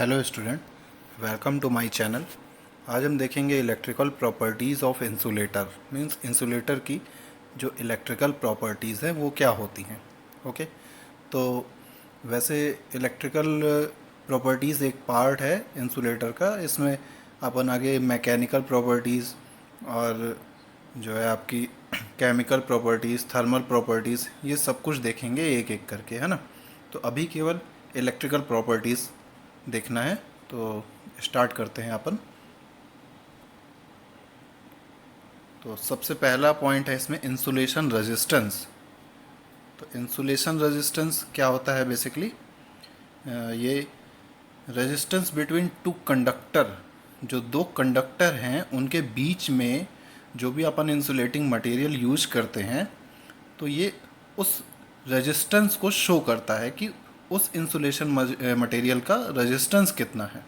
Hello student, welcome to my channel. आज हम देखेंगे electrical properties of insulator. Means insulator की जो इलेक्ट्रिकल प्रॉपर्टीज़ हैं वो क्या होती हैं। ओके, तो वैसे इलेक्ट्रिकल प्रॉपर्टीज़ एक पार्ट है इंसुलेटर का। इसमें अपन आगे मैकेनिकल प्रॉपर्टीज़ और जो है आपकी केमिकल प्रॉपर्टीज़, थर्मल प्रॉपर्टीज़, ये सब कुछ देखेंगे एक एक करके, है ना। तो अभी केवल इलेक्ट्रिकल प्रॉपर्टीज़ देखना है, तो स्टार्ट करते हैं अपन। तो सबसे पहला पॉइंट है इसमें इंसुलेशन रेजिस्टेंस। तो इंसुलेशन रेजिस्टेंस क्या होता है बेसिकली? ये रेजिस्टेंस बिटवीन टू कंडक्टर, जो दो कंडक्टर हैं उनके बीच में जो भी अपन इंसुलेटिंग मटेरियल यूज करते हैं, तो ये उस रेजिस्टेंस को शो करता है कि उस इंसुलेशन मटेरियल का रेजिस्टेंस कितना है।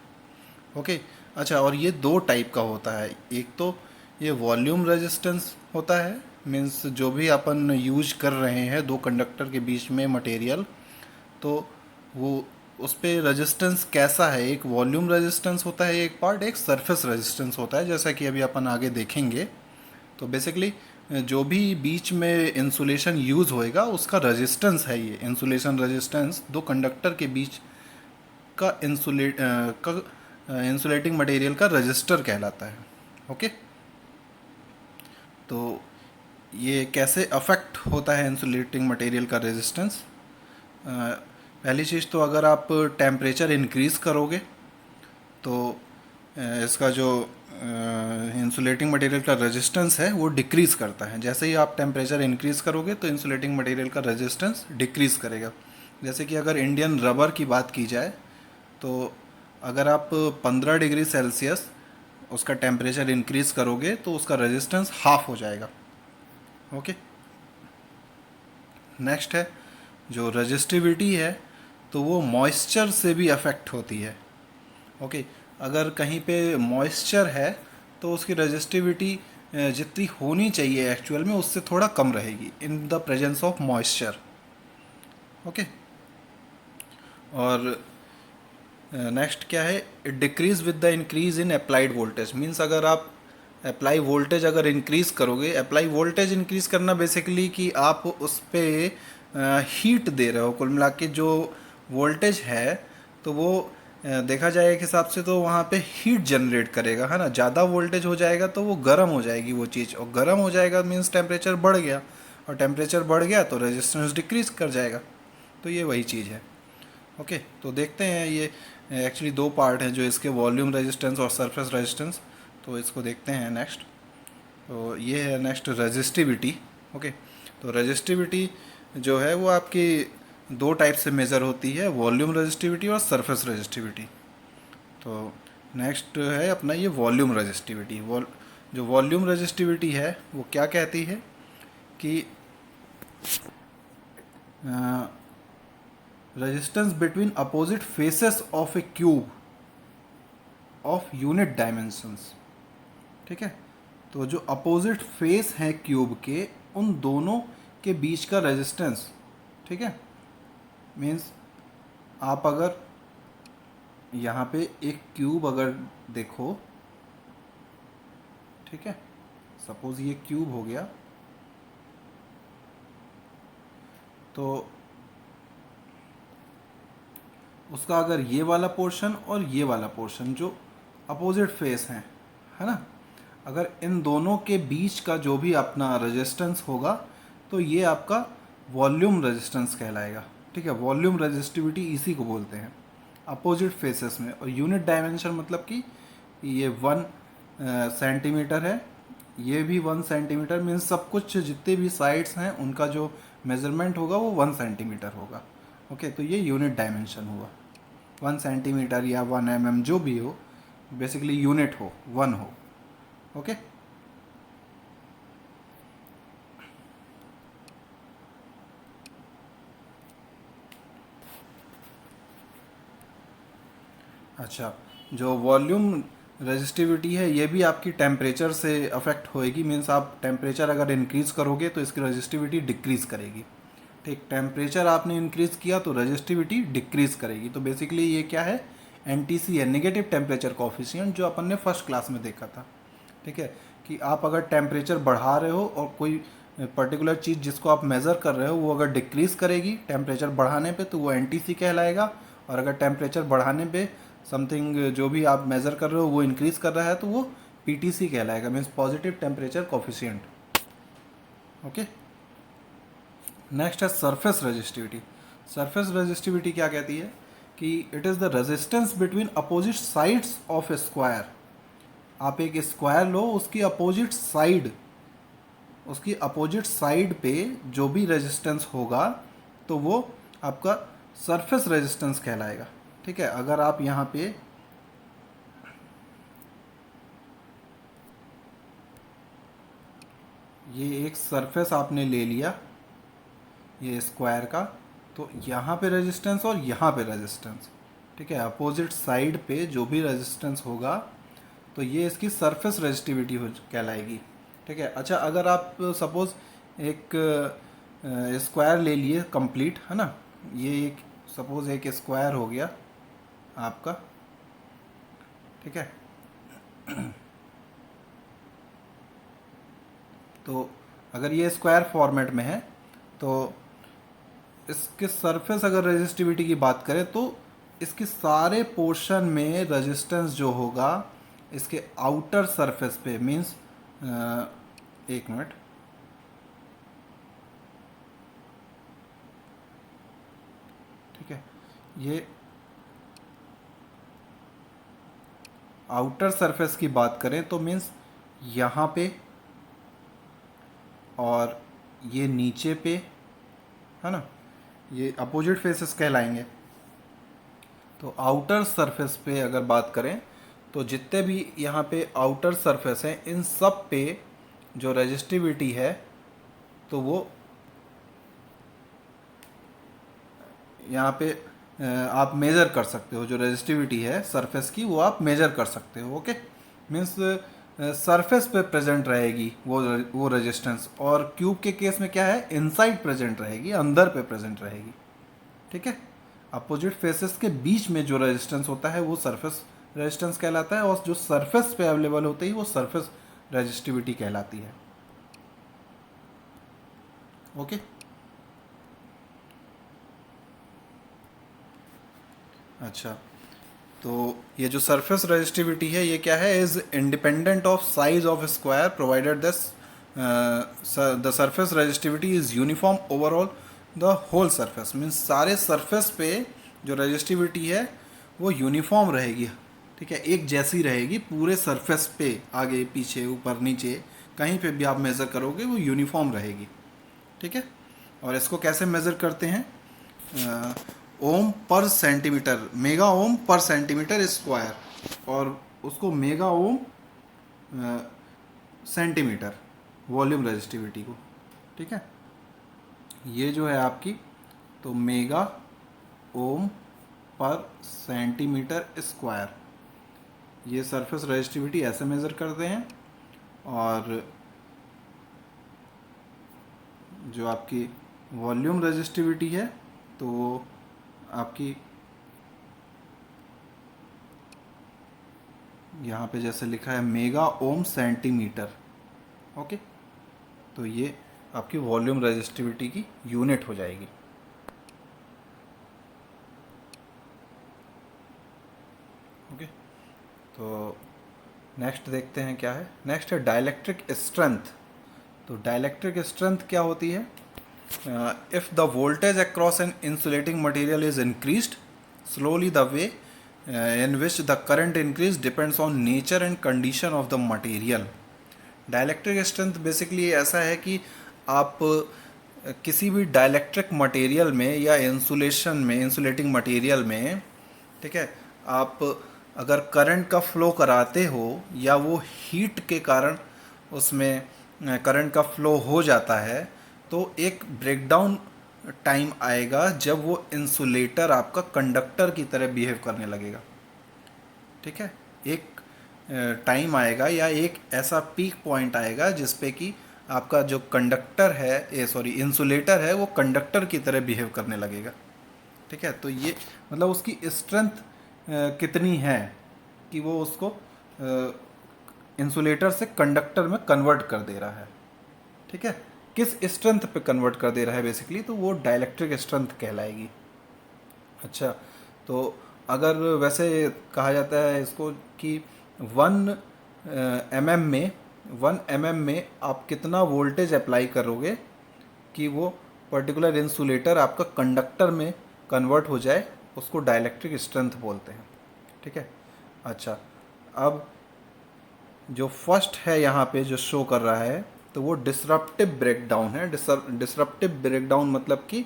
ओके, अच्छा, और ये दो टाइप का होता है। एक तो ये वॉल्यूम रेजिस्टेंस होता है, मीन्स जो भी अपन यूज कर रहे हैं दो कंडक्टर के बीच में मटेरियल, तो वो उस पे रेजिस्टेंस कैसा है, एक वॉल्यूम रेजिस्टेंस होता है एक पार्ट, एक सरफेस रेजिस्टेंस होता है, जैसा कि अभी अपन आगे देखेंगे। तो बेसिकली जो भी बीच में इंसुलेशन यूज़ होएगा उसका रेजिस्टेंस है ये इंसुलेशन रेजिस्टेंस, दो कंडक्टर के बीच का इंसुलेटिंग मटेरियल का रजिस्टर कहलाता है। ओके, तो ये कैसे अफेक्ट होता है इंसुलेटिंग मटेरियल का रेजिस्टेंस? पहली चीज़ तो अगर आप टेम्परेचर इंक्रीज़ करोगे तो इसका जो इंसुलेटिंग मटेरियल का रेजिस्टेंस है वो डिक्रीज़ करता है। जैसे ही आप टेम्परेचर इंक्रीज़ करोगे तो इंसुलेटिंग मटेरियल का रेजिस्टेंस डिक्रीज़ करेगा। जैसे कि अगर इंडियन रबर की बात की जाए, तो अगर आप 15 डिग्री सेल्सियस उसका टेम्परेचर इंक्रीज़ करोगे तो उसका रेजिस्टेंस हाफ हो जाएगा। ओके, नेक्स्ट है जो रजिस्टिविटी है, तो वो मॉइस्चर से भी अफेक्ट होती है। ओके, अगर कहीं पे मॉइस्चर है तो उसकी रजिस्टिविटी जितनी होनी चाहिए एक्चुअल में उससे थोड़ा कम रहेगी in the presence of moisture. Okay, और नेक्स्ट क्या है, it decrease with the increase in applied voltage. Means अगर आप अप्लाई वोल्टेज अगर इंक्रीज करोगे, अप्लाई वोल्टेज इंक्रीज करना बेसिकली कि आप उस पर हीट दे रहे हो। कुल मिला के जो वोल्टेज है तो वो देखा जाए एक हिसाब से तो वहाँ पे हीट जनरेट करेगा, है ना। ज़्यादा वोल्टेज हो जाएगा तो वो गर्म हो जाएगी वो चीज़, और गर्म हो जाएगा मीन्स टेम्परेचर बढ़ गया, और टेम्परेचर बढ़ गया तो रेजिस्टेंस डिक्रीज कर जाएगा। तो ये वही चीज़ है। ओके, तो देखते हैं ये एक्चुअली दो पार्ट हैं जो इसके, वॉल्यूम रेजिस्टेंस और सरफेस रेजिस्टेंस। तो इसको देखते हैं नेक्स्ट। तो ये है नेक्स्ट रेजिस्टिविटी। ओके, तो रेजिस्टिविटी जो है वो आपकी दो टाइप से मेज़र होती है, वॉल्यूम रेजिस्टिविटी और सरफेस रेजिस्टिविटी। तो नेक्स्ट है अपना ये वॉल्यूम रेजिस्टिविटी। जो वॉल्यूम रेजिस्टिविटी है वो क्या कहती है कि resistance between opposite faces of A cube of unit dimensions. ठीक है, तो जो अपोजिट फेस हैं क्यूब के, उन दोनों के बीच का रेजिस्टेंस। ठीक है, मीन्स आप अगर यहाँ पे एक क्यूब अगर देखो, ठीक है, सपोज ये क्यूब हो गया, तो उसका अगर ये वाला पोर्शन और ये वाला पोर्शन जो अपोजिट फेस हैं, है ना, अगर इन दोनों के बीच का जो भी अपना रेजिस्टेंस होगा तो ये आपका वॉल्यूम रेजिस्टेंस कहलाएगा। ठीक है, वॉल्यूम रेजिस्टिविटी इसी को बोलते हैं अपोजिट फेसेस में। और यूनिट डायमेंशन मतलब कि ये 1 सेंटीमीटर है, ये भी 1 सेंटीमीटर, मीन्स सब कुछ जितने भी साइड्स हैं उनका जो मेजरमेंट होगा वो 1 सेंटीमीटर होगा। ओके, तो ये यूनिट डायमेंशन हुआ। 1 सेंटीमीटर या 1 mm जो भी हो, बेसिकली यूनिट हो, 1 हो। ओके, अच्छा, जो वॉल्यूम रेजिस्टिविटी है ये भी आपकी टेम्परेचर से अफेक्ट होएगी। मीन्स आप टेम्परेचर अगर इंक्रीज़ करोगे तो इसकी रेजिस्टिविटी डिक्रीज़ करेगी। ठीक, टेम्परेचर आपने इंक्रीज़ किया तो रेजिस्टिविटी डिक्रीज़ करेगी। तो बेसिकली ये क्या है, एनटीसी है, नेगेटिव टेम्परेचर कोफिशिएंट, जो अपन ने फर्स्ट क्लास में देखा था। ठीक है, कि आप अगर टेम्परेचर बढ़ा रहे हो और कोई पर्टिकुलर चीज़ जिसको आप मेज़र कर रहे हो वो अगर डिक्रीज़ करेगी टेम्परेचर बढ़ाने पे तो वो एनटीसी कहलाएगा, और अगर टेम्परेचर बढ़ाने पे समथिंग जो भी आप मेज़र कर रहे हो वो इंक्रीज़ कर रहा है तो वो पीटीसी कहलाएगा, means positive temperature coefficient. Okay, next है सरफेस रेजिस्टिविटी। सरफेस रेजिस्टिविटी क्या कहती है कि it is the resistance between opposite sides of A square. आप एक स्क्वायर लो, उसकी अपोजिट साइड पे जो भी रेजिस्टेंस होगा तो वो आपका सरफेस रेजिस्टेंस कहलाएगा। ठीक है, अगर आप यहाँ पे ये एक सरफेस आपने ले लिया ये स्क्वायर का, तो यहाँ पे रेजिस्टेंस और यहाँ पे रेजिस्टेंस, ठीक है, अपोजिट साइड पे जो भी रेजिस्टेंस होगा तो ये इसकी सरफेस रेजिस्टिविटी हो कहलाएगी। ठीक है, अच्छा अगर आप सपोज़ एक स्क्वायर ले लिए कंप्लीट, है ना, ये एक सपोज़ एक स्क्वायर हो गया आपका। ठीक है, तो अगर ये स्क्वायर फॉर्मेट में है तो इसके सरफेस अगर रेजिस्टिविटी की बात करें तो इसके सारे पोर्शन में रेजिस्टेंस जो होगा इसके आउटर सरफेस पे, मीन्स एक मिनट, ठीक है, ये आउटर सरफेस की बात करें तो मीन्स यहाँ पे और ये नीचे पे, है ना, ये अपोजिट फेसेस कहलाएंगे। तो आउटर सरफेस पे अगर बात करें तो जितने भी यहाँ पे आउटर सरफेस हैं इन सब पे जो रेजिस्टिविटी है तो वो यहाँ पे आप मेज़र कर सकते हो, जो रेजिस्टिविटी है सरफेस की वो आप मेज़र कर सकते हो। ओके, मीन्स सरफेस पे प्रेजेंट रहेगी वो रेजिस्टेंस, और क्यूब के केस में क्या है, इनसाइड प्रेजेंट रहेगी, अंदर पे प्रेजेंट रहेगी। ठीक है, अपोजिट फेसेस के बीच में जो रेजिस्टेंस होता है वो सरफेस रेजिस्टेंस कहलाता है, और जो सरफेस पे अवेलेबल होती है वो सरफेस रेजिस्टिविटी कहलाती है। ओके, अच्छा, तो ये जो सरफेस रेजिस्टिविटी है ये क्या है, is independent of size of square provided this the surface resistivity is uniform over all the whole surface, means सारे सरफेस पे जो रेजिस्टिविटी है वो यूनिफॉर्म रहेगी। ठीक है, एक जैसी रहेगी पूरे सरफेस पे, आगे पीछे ऊपर नीचे कहीं पे भी आप मेज़र करोगे वो यूनिफॉर्म रहेगी। ठीक है, और इसको कैसे मेज़र करते हैं, ओम पर सेंटीमीटर, मेगा ओम पर सेंटीमीटर स्क्वायर, और उसको mega ohm centimetre volume resistivity को। ठीक है, ये जो है आपकी तो मेगा ओम पर सेंटीमीटर स्क्वायर, ये सरफेस रेजिस्टिविटी ऐसे मेज़र करते हैं। और जो आपकी वॉल्यूम रेजिस्टिविटी है तो वो आपकी यहाँ पे जैसे लिखा है मेगा ओम सेंटीमीटर। ओके, तो ये आपकी वॉल्यूम रेजिस्टिविटी की यूनिट हो जाएगी। ओके, तो नेक्स्ट देखते हैं क्या है, नेक्स्ट है डाइलेक्ट्रिक स्ट्रेंथ। तो डाइलेक्ट्रिक स्ट्रेंथ क्या होती है, if the voltage across N insulating material is increased slowly the way in which the current increase depends on nature and condition of the material. Dielectric strength basically ऐसा है कि आप किसी भी डाइलेक्ट्रिक मटेरियल में या इंसुलेशन में, insulating material में, ठीक है, आप अगर करंट का फ्लो कराते हो या वो हीट के कारण उसमें करंट का फ्लो हो जाता है तो एक ब्रेकडाउन टाइम आएगा जब वो इंसुलेटर आपका कंडक्टर की तरह बिहेव करने लगेगा। ठीक है, एक टाइम आएगा या एक ऐसा पीक पॉइंट आएगा जिस पे कि आपका जो कंडक्टर है, इंसुलेटर है, वो कंडक्टर की तरह बिहेव करने लगेगा। ठीक है, तो ये मतलब उसकी स्ट्रेंथ कितनी है कि वो उसको इंसुलेटर से कंडक्टर में कन्वर्ट कर दे रहा है। ठीक है, किस स्ट्रेंथ पे कन्वर्ट कर दे रहा है बेसिकली, तो वो डाइलेक्ट्रिक स्ट्रेंथ कहलाएगी। अच्छा, तो अगर वैसे कहा जाता है इसको कि 1 mm में आप कितना वोल्टेज अप्लाई करोगे कि वो पर्टिकुलर इंसुलेटर आपका कंडक्टर में कन्वर्ट हो जाए, उसको डाइलेक्ट्रिक स्ट्रेंथ बोलते हैं। ठीक है। अच्छा, अब जो फर्स्ट है यहाँ पे जो शो कर रहा है, तो वो डिसरप्टिव ब्रेकडाउन है। डिसरप्टिव ब्रेकडाउन मतलब कि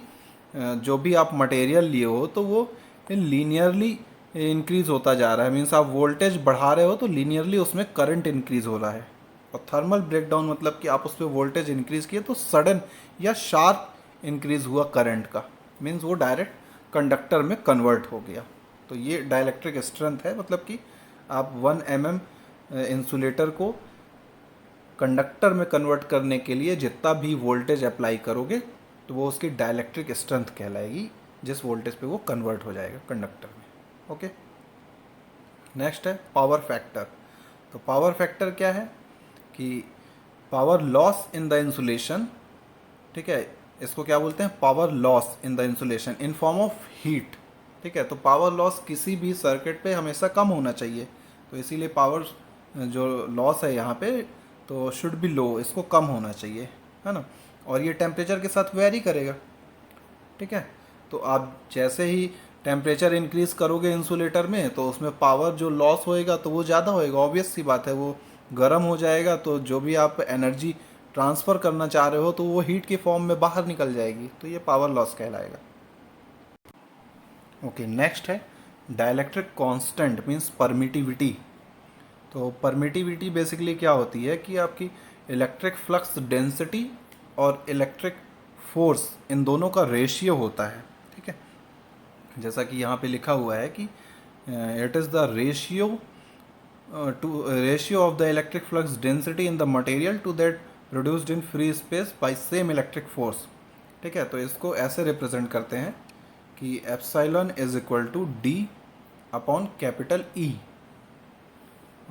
जो भी आप मटेरियल लिए हो तो वो लीनियरली इंक्रीज होता जा रहा है। मीन्स आप वोल्टेज बढ़ा रहे हो तो लीनियरली उसमें करंट इंक्रीज हो रहा है। और थर्मल ब्रेकडाउन मतलब कि आप उस पर वोल्टेज इंक्रीज किए तो सडन या शार्प इंक्रीज हुआ करंट का, मीन्स वो डायरेक्ट कंडक्टर में कन्वर्ट हो गया। तो ये डाइलेक्ट्रिक स्ट्रेंथ है, मतलब कि आप 1 mm इंसुलेटर को कंडक्टर में कन्वर्ट करने के लिए जितना भी वोल्टेज अप्लाई करोगे तो वो उसकी डाइलेक्ट्रिक स्ट्रेंथ कहलाएगी, जिस वोल्टेज पे वो कन्वर्ट हो जाएगा कंडक्टर में। ओके, नेक्स्ट है पावर फैक्टर। तो पावर फैक्टर क्या है कि power loss in the insulation. ठीक है, इसको क्या बोलते हैं, power loss in the insulation in form of heat. ठीक है, तो पावर लॉस किसी भी सर्किट पे हमेशा कम होना चाहिए, तो इसीलिए पावर जो लॉस है यहाँ पे तो शुड बी लो, इसको कम होना चाहिए, है ना। और ये टेम्परेचर के साथ वेरी करेगा। ठीक है, तो आप जैसे ही टेम्परेचर इंक्रीज करोगे इंसुलेटर में तो उसमें पावर जो लॉस होएगा तो वो ज़्यादा होएगा, ऑब्वियस सी बात है। वो गर्म हो जाएगा तो जो भी आप एनर्जी ट्रांसफ़र करना चाह रहे हो तो वो हीट के फॉर्म में बाहर निकल जाएगी, तो ये पावर लॉस कहलाएगा। ओके, नेक्स्ट है डाइलेक्ट्रिक कांस्टेंट मींस परमिटिविटी। तो परमिटिविटी बेसिकली क्या होती है कि आपकी इलेक्ट्रिक फ्लक्स डेंसिटी और इलेक्ट्रिक फोर्स इन दोनों का रेशियो होता है। ठीक है, जैसा कि यहाँ पे लिखा हुआ है कि it is the ratio of the electric flux density in the material to that produced in free space by same electric force. ठीक है, तो इसको ऐसे रिप्रेजेंट करते हैं कि epsilon is equal to D upon capital E.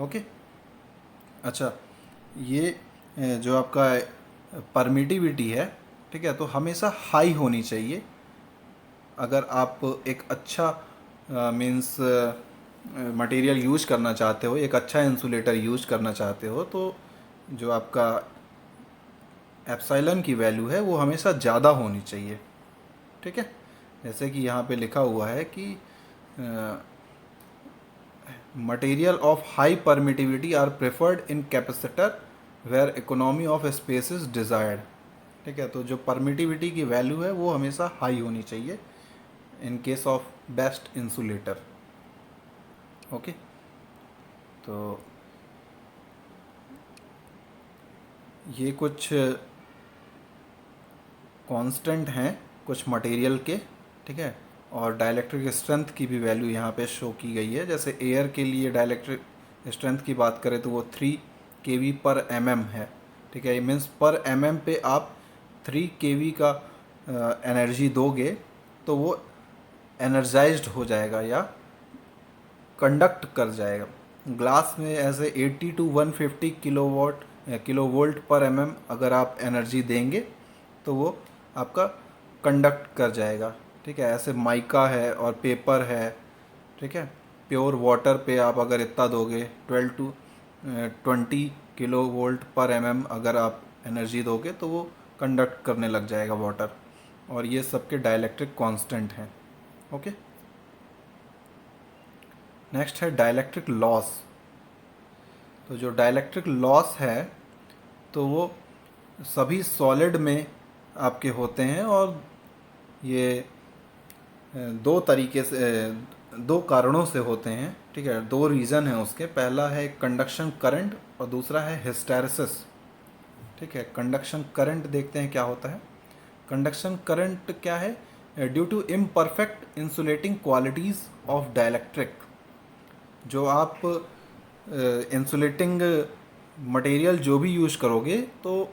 Okay, अच्छा, ये जो आपका परमिटिविटी है, ठीक है, तो हमेशा हाई होनी चाहिए। अगर आप एक अच्छा मीन्स मटेरियल यूज करना चाहते हो, एक अच्छा इंसुलेटर यूज करना चाहते हो, तो जो आपका एप्सिलॉन की वैल्यू है वो हमेशा ज़्यादा होनी चाहिए। ठीक है, जैसे कि यहाँ पे लिखा हुआ है कि material of high permittivity are preferred in capacitor where economy of space is desired. ठीक है, तो जो परमिटिविटी की वैल्यू है वो हमेशा हाई होनी चाहिए in case of best insulator. Okay, तो ये कुछ कांस्टेंट हैं कुछ मटेरियल के। ठीक है, और डाइलेक्ट्रिक स्ट्रेंथ की भी वैल्यू यहाँ पे शो की गई है। जैसे एयर के लिए डाइलेक्ट्रिक स्ट्रेंथ की बात करें तो वो 3 kV पर mm है। ठीक है, मीन्स पर mm पे आप 3 kV का एनर्जी दोगे तो वो एनर्जाइज्ड हो जाएगा या कंडक्ट कर जाएगा। ग्लास में ऐसे 80 to 150 किलोवोल्ट पर mm अगर आप एनर्जी देंगे तो वो आपका कंडक्ट कर जाएगा। ठीक है, ऐसे माइका है और पेपर है। ठीक है, प्योर वाटर पे आप अगर इतना दोगे 12 to 20 किलोवोल्ट पर mm अगर आप एनर्जी दोगे तो वो कंडक्ट करने लग जाएगा वाटर। और ये सबके डाइलेक्ट्रिक कांस्टेंट हैं। ओके, नेक्स्ट है डाइलेक्ट्रिक लॉस। तो जो डाइलेक्ट्रिक लॉस है तो वो सभी सॉलिड में आपके होते हैं, और ये दो तरीके से दो कारणों से होते हैं। ठीक है, 2 रीज़न है उसके। पहला है कंडक्शन करंट और दूसरा है हिस्टैरिसीस। ठीक है, कंडक्शन करंट देखते हैं क्या होता है। कंडक्शन करंट क्या है, due to imperfect insulating qualities of dielectric. जो आप इंसुलेटिंग मटेरियल जो भी यूज़ करोगे तो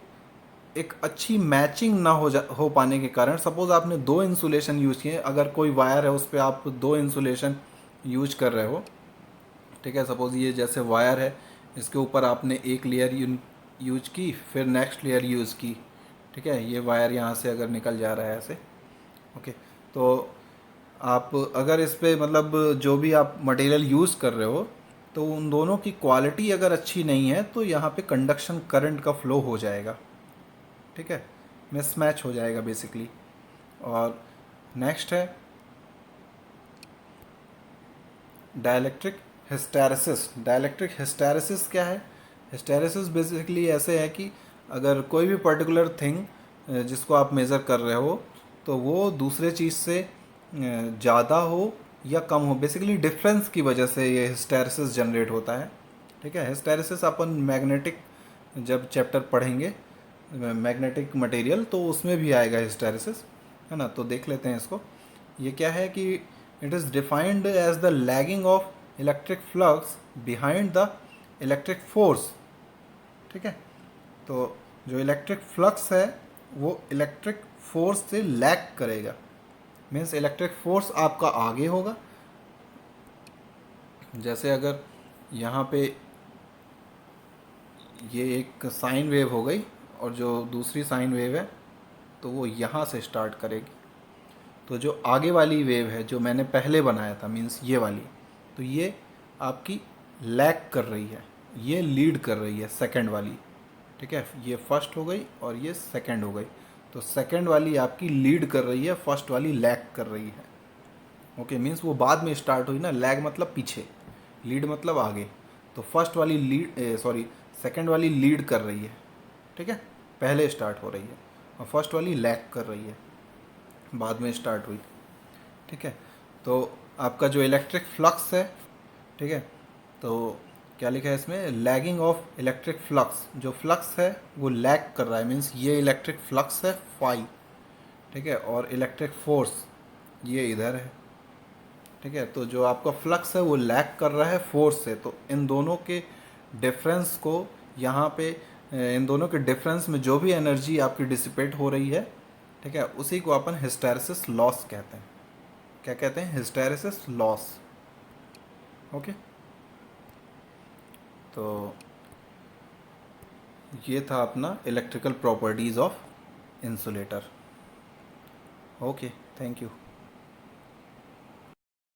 एक अच्छी मैचिंग ना हो पाने के कारण, सपोज़ आपने 2 इंसुलेशन यूज़ किए, अगर कोई वायर है उस पर आप 2 इंसुलेशन यूज कर रहे हो, ठीक है, सपोज ये जैसे वायर है, इसके ऊपर आपने एक लेयर यूज की, फिर नेक्स्ट लेयर यूज़ की, ठीक है, ये वायर यहाँ से अगर निकल जा रहा है ऐसे, ओके, तो आप अगर इस पे मतलब जो भी आप मटेरियल यूज़ कर रहे हो, तो उन दोनों की क्वालिटी अगर अच्छी नहीं है तो यहाँ पे कंडक्शन करंट का फ्लो हो जाएगा, ठीक है, मिसमैच हो जाएगा बेसिकली। और नेक्स्ट है डाइलेक्ट्रिक हिस्टैरिसिस। डाइलेक्ट्रिक हिस्टैरिसिस क्या है? हिस्टैरिसिस बेसिकली ऐसे है कि अगर कोई भी पर्टिकुलर थिंग जिसको आप मेज़र कर रहे हो, तो वो दूसरे चीज़ से ज़्यादा हो या कम हो, बेसिकली डिफरेंस की वजह से ये हिस्टैरिसिस जनरेट होता है, ठीक है। हिस्टैरिसिस अपन मैग्नेटिक जब चैप्टर पढ़ेंगे, मैग्नेटिक मटेरियल, तो उसमें भी आएगा हिस्टैरिसिस, है ना। तो देख लेते हैं इसको। ये क्या है कि it is defined as the lagging of electric flux behind the electric force, ठीक है। तो जो इलेक्ट्रिक फ्लक्स है वो इलेक्ट्रिक फोर्स से लैग करेगा, मीन्स इलेक्ट्रिक फोर्स आपका आगे होगा। जैसे अगर यहाँ पे ये एक साइन वेव हो गई और जो दूसरी साइन वेव है तो वो यहाँ से स्टार्ट करेगी, तो जो आगे वाली वेव है जो मैंने पहले बनाया था, मीन्स ये वाली, तो ये आपकी लैग कर रही है, ये लीड कर रही है सेकंड वाली, ठीक है। ये फर्स्ट हो गई और ये सेकंड हो गई, तो सेकंड वाली आपकी लीड कर रही है, फर्स्ट वाली लैग कर रही है, ओके। मीन्स वो बाद में स्टार्ट हुई ना, लैग मतलब पीछे, लीड मतलब आगे। तो फर्स्ट वाली लीड सॉरी सेकंड वाली लीड कर रही है, ठीक है, पहले स्टार्ट हो रही है, और फर्स्ट वाली लैग कर रही है, बाद में स्टार्ट हुई, ठीक है। तो आपका जो इलेक्ट्रिक फ्लक्स है, ठीक है, तो क्या लिखा है इसमें, लैगिंग ऑफ इलेक्ट्रिक फ्लक्स, जो फ्लक्स है वो लैग कर रहा है, मीन्स ये इलेक्ट्रिक फ्लक्स है फाई, ठीक है, और इलेक्ट्रिक फोर्स ये इधर है, ठीक है। तो जो आपका फ्लक्स है वो लैग कर रहा है फोर्स से, तो इन दोनों के डिफरेंस को यहाँ पे इन दोनों के डिफरेंस में जो भी एनर्जी आपकी डिसिपेट हो रही है, ठीक है, उसी को अपन हिस्टैरिसिस लॉस कहते हैं। क्या कहते हैं? Hysteresis loss, okay. तो ये था अपना electrical properties of insulator, okay, thank you.